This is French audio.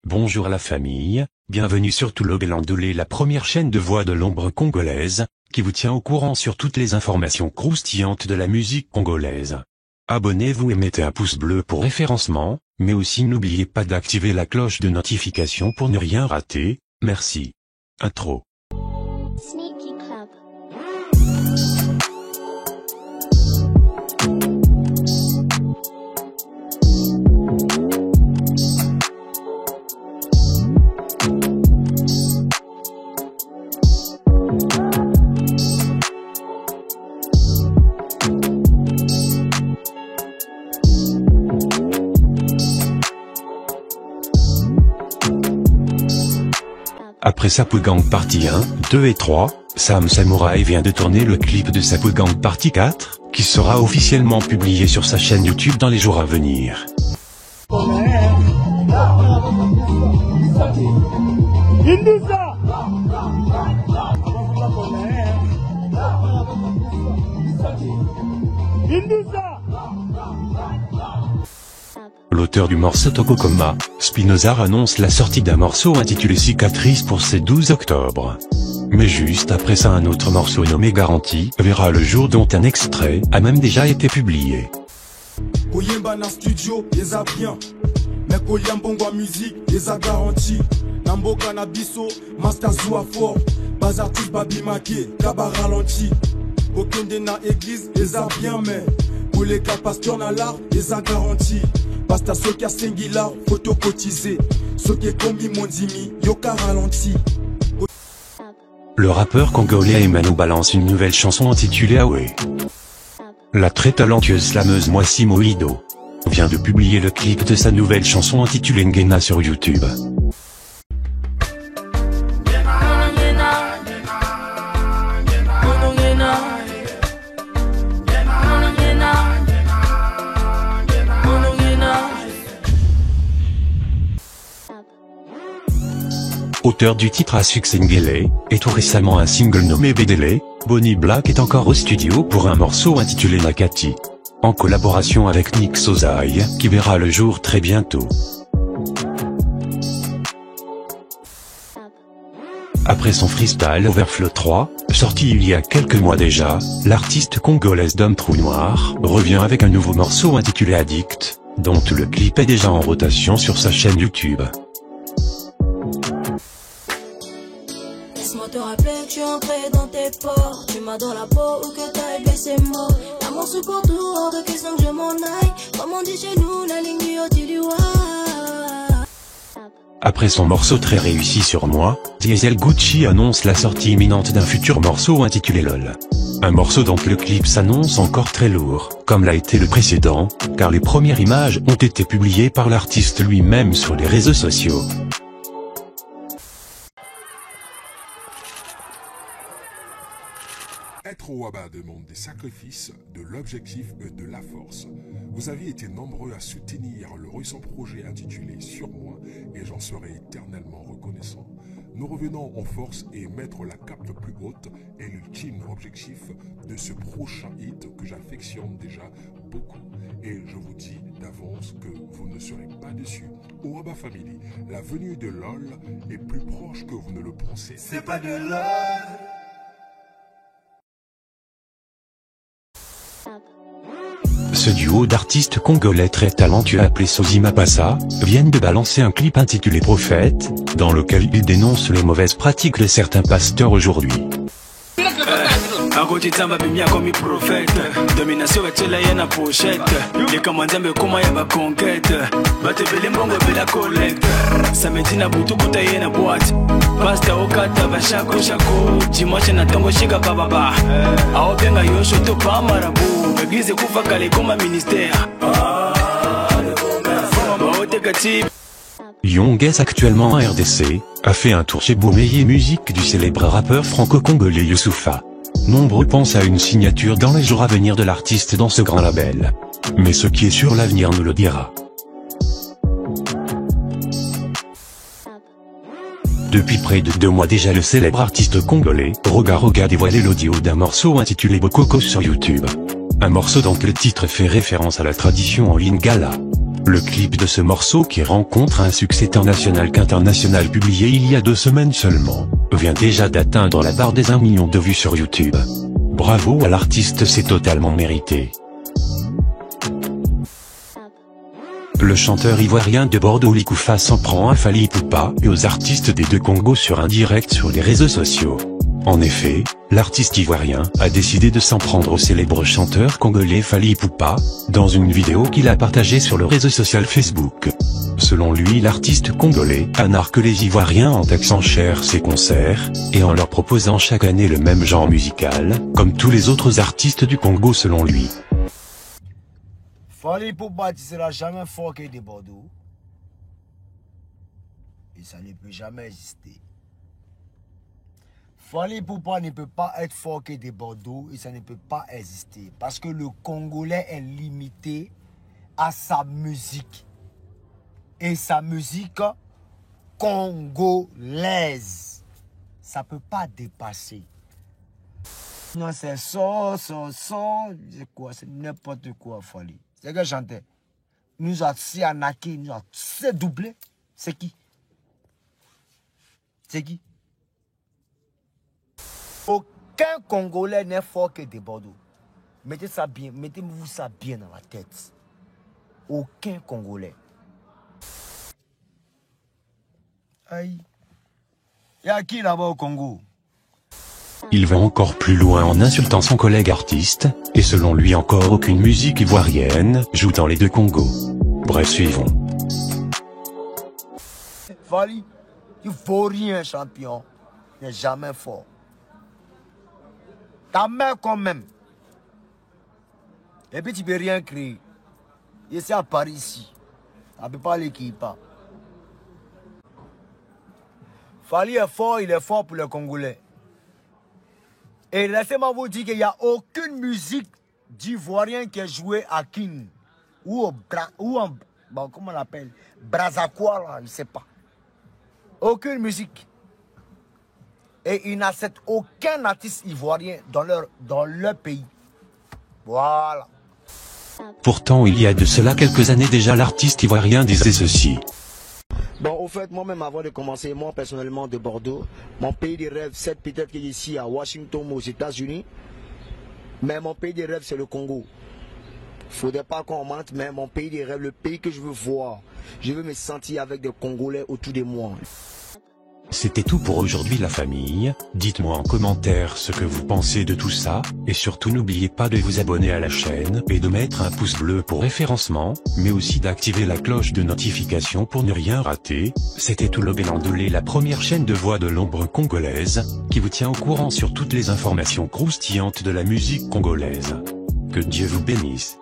Bonjour la famille, bienvenue sur Toulobelandolé, la première chaîne de voix de l'ombre congolaise, qui vous tient au courant sur toutes les informations croustillantes de la musique congolaise. Abonnez-vous et mettez un pouce bleu pour référencement, mais aussi n'oubliez pas d'activer la cloche de notification pour ne rien rater, merci. Intro. Sneaky Club. Après Sapugang Partie 1, 2 et 3, Sam Samurai vient de tourner le clip de Sapugang Partie 4, qui sera officiellement publié sur sa chaîne YouTube dans les jours à venir. L'auteur du morceau Tokokoma, Spinozar annonce la sortie d'un morceau intitulé Cicatrice pour ce 12 octobre. Mais juste après ça, un autre morceau nommé Garantie verra le jour, dont un extrait a même déjà été publié. Koyemba na studio, les a bien. Mais Koyambongo musique, les a garanti. Namboka na biso, master zoua fort. Bas artiste babi maqué, kaba ralenti. Kokende na église, les a bien. Mais pour les cas pasteur na l'art, les a garanti. Basta Sokia Sengila, photo cotisé. Sokia Komi Mondimi, Yoka ralenti. Le rappeur congolais Emmanuel balance une nouvelle chanson intitulée Awe. La très talentueuse slameuse Mwasimo Ido vient de publier le clip de sa nouvelle chanson intitulée Ngena sur YouTube. Auteur du titre à succès Ngele, et tout récemment un single nommé Bedele, Bonnie Black est encore au studio pour un morceau intitulé Nakati, en collaboration avec Nick Sozai, qui verra le jour très bientôt. Après son freestyle Overflow 3, sorti il y a quelques mois déjà, l'artiste congolaise Dom Trou Noir revient avec un nouveau morceau intitulé Addict, dont le clip est déjà en rotation sur sa chaîne YouTube. Laisse-moi te rappeler que je suis entré dans tes pores. Tu m'as dans la peau ou que t'as blessé mort. L'amour support tout, hors de question que je m'en aille. Comme on dit chez nous, la ligne du haut du wa. Après son morceau très réussi sur Moi, Diesel Gucci annonce la sortie imminente d'un futur morceau intitulé LOL. Un morceau dont le clip s'annonce encore très lourd, comme l'a été le précédent, car les premières images ont été publiées par l'artiste lui-même sur les réseaux sociaux. Être au Waba demande des sacrifices, de l'objectif et de la force. Vous avez été nombreux à soutenir le récent projet intitulé Sur moi et j'en serai éternellement reconnaissant. Nous revenons en force et mettre la cape plus haute est l'ultime objectif de ce prochain hit que j'affectionne déjà beaucoup. Et je vous dis d'avance que vous ne serez pas déçus. Au Waba Family, la venue de LOL est plus proche que vous ne le pensez. C'est pas de LOL. Ce duo d'artistes congolais très talentueux appelé Sozima Passa viennent de balancer un clip intitulé Prophète, dans lequel ils dénoncent les mauvaises pratiques de certains pasteurs aujourd'hui. akotitsamba bimia komi prophète domination batela ye na pochette lekama nzambe ekoma ya baconquête batebele mbongo ebela collecte samedi na butu kuta ye na boîte pasta okata bashako dimanche na ntongo shika bababa aobenga yosho to pa marabu eglise kufa kala ekoma ministère baoteka ti Youngues, actuellement en RDC, a fait un tour chez Boumeye Musique du célèbre rappeur franco-congolais Youssoufa. Nombreux pensent à une signature dans les jours à venir de l'artiste dans ce grand label. Mais ce qui est sûr, l'avenir nous le dira. Depuis près de 2 mois déjà, le célèbre artiste congolais Roga Roga a dévoilé l'audio d'un morceau intitulé Bokoko sur YouTube. Un morceau dont le titre fait référence à la tradition en Lingala. Le clip de ce morceau qui rencontre un succès tant national qu'international publié il y a 2 semaines seulement, vient déjà d'atteindre la barre des 1 million de vues sur YouTube. Bravo à l'artiste, c'est totalement mérité. Le chanteur ivoirien de Bordeaux Likoufa s'en prend à Fally Ipupa et aux artistes des 2 Congos sur un direct sur les réseaux sociaux. En effet, l'artiste ivoirien a décidé de s'en prendre au célèbre chanteur congolais Fally Ipupa, dans une vidéo qu'il a partagée sur le réseau social Facebook. Selon lui, l'artiste congolais a nargué les Ivoiriens en taxant cher ses concerts, et en leur proposant chaque année le même genre musical, comme tous les autres artistes du Congo selon lui. Fally Ipupa, tu seras jamais fort que de Bordeaux. Et ça ne peut jamais exister. Fally Ipupa ne peut pas être fort que de Bordeaux et ça ne peut pas exister. Parce que le Congolais est limité à sa musique. Et sa musique congolaise. Ça ne peut pas dépasser. Non, c'est ça, c'est quoi? C'est n'importe quoi, Fally. C'est que chantait. Nous a si arnaqué, nous a si doublé. C'est qui? C'est qui? Aucun Congolais n'est fort que de Bordeaux. Mettez ça bien, mettez-vous ça bien dans la tête. Aucun Congolais. Aïe. Il y a qui là-bas au Congo? Il va encore plus loin en insultant son collègue artiste, et selon lui encore aucune musique ivoirienne joue dans les 2 Congos. Bref, suivons. Fally, il faut rien, champion. Il n'est jamais fort. Ta mère quand même. Et puis tu ne peux rien créer. Ici à Paris, ici. Ça ne peut pas aller qui part. Fally est fort, il est fort pour les Congolais. Et laissez-moi vous dire qu'il n'y a aucune musique d'ivoirien qui est jouée à Kin. Ou bon, comment on l'appelle? Brazacois, là, je ne sais pas. Aucune musique. Et il n'accepte aucun artiste ivoirien dans leur pays. Voilà. Pourtant, il y a de cela quelques années déjà, l'artiste ivoirien disait ceci. Bon, au fait, moi-même, avant de commencer, moi, personnellement, de Bordeaux, mon pays de rêve, c'est peut-être ici, à Washington, aux États-Unis. Mais mon pays de rêve, c'est le Congo. Il ne faudrait pas qu'on mente, mais mon pays de rêve, le pays que je veux voir, je veux me sentir avec des Congolais autour de moi. C'était tout pour aujourd'hui la famille, dites-moi en commentaire ce que vous pensez de tout ça, et surtout n'oubliez pas de vous abonner à la chaîne et de mettre un pouce bleu pour référencement, mais aussi d'activer la cloche de notification pour ne rien rater. C'était tout Lobélandolé, la première chaîne de voix de l'ombre congolaise, qui vous tient au courant sur toutes les informations croustillantes de la musique congolaise. Que Dieu vous bénisse.